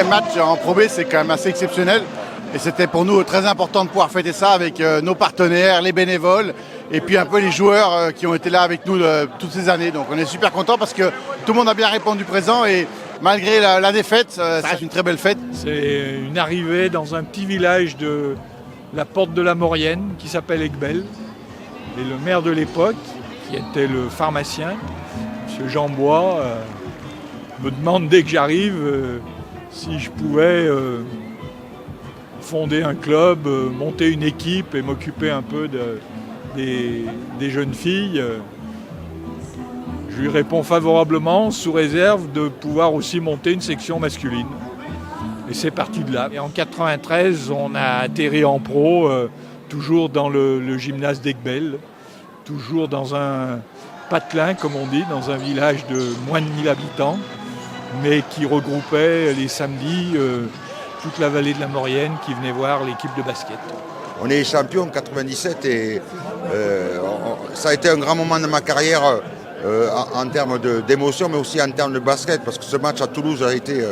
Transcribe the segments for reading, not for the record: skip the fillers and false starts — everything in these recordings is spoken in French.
match en Pro B, c'est quand même assez exceptionnel. Et c'était pour nous très important de pouvoir fêter ça avec nos partenaires, les bénévoles, et puis un peu les joueurs qui ont été là avec nous toutes ces années. Donc on est super contents parce que tout le monde a bien répondu présent et malgré la défaite, ça reste une très belle fête. C'est une arrivée dans un petit village de la Porte de la Maurienne qui s'appelle Aiguebelle. Et le maire de l'époque, qui était le pharmacien, M. Jean Bois, me demande dès que j'arrive si je pouvais fonder un club, monter une équipe et m'occuper un peu des jeunes filles. Je lui réponds favorablement, sous réserve de pouvoir aussi monter une section masculine. Et c'est parti de là. Et en 93, on a atterri en pro, toujours dans le gymnase d'Aiguebelle, toujours dans un patelin, comme on dit, dans un village de moins de 1000 habitants, mais qui regroupait les samedis toute la vallée de la Maurienne qui venait voir l'équipe de basket. On est champion en 97 et ça a été un grand moment de ma carrière en termes d'émotion, mais aussi en termes de basket, parce que ce match à Toulouse a été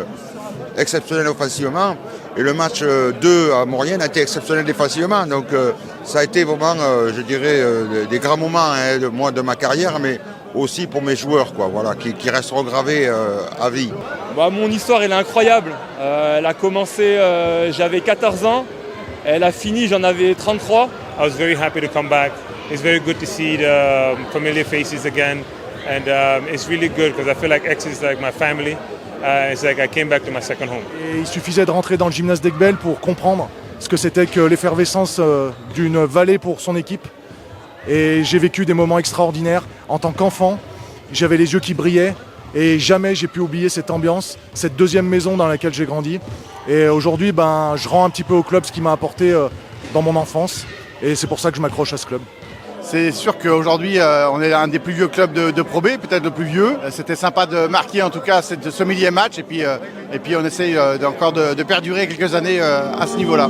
exceptionnel offensivement et le match 2 à Maurienne a été exceptionnel défensivement. Donc ça a été vraiment, je dirais, des grands moments de ma carrière, mais aussi pour mes joueurs, quoi, voilà, qui resteront gravés à vie. Bah, mon histoire, elle est incroyable. Elle a commencé, j'avais 14 ans. Elle a fini, j'en avais 33. I was very happy to come back. It's very good to see the familiar faces again. And it's really good because I feel like X is like my family. It's like I came back to my second home. Et il suffisait de rentrer dans le gymnase d'Aiguebelle pour comprendre ce que c'était que l'effervescence d'une vallée pour son équipe. Et j'ai vécu des moments extraordinaires. En tant qu'enfant, j'avais les yeux qui brillaient. Et jamais j'ai pu oublier cette ambiance, cette deuxième maison dans laquelle j'ai grandi. Et aujourd'hui, je rends un petit peu au club ce qu'il m'a apporté dans mon enfance. Et c'est pour ça que je m'accroche à ce club. C'est sûr qu'aujourd'hui, on est un des plus vieux clubs de Pro B, peut-être le plus vieux. C'était sympa de marquer en tout cas ce millième match. Et puis on essaye encore de perdurer quelques années à ce niveau-là.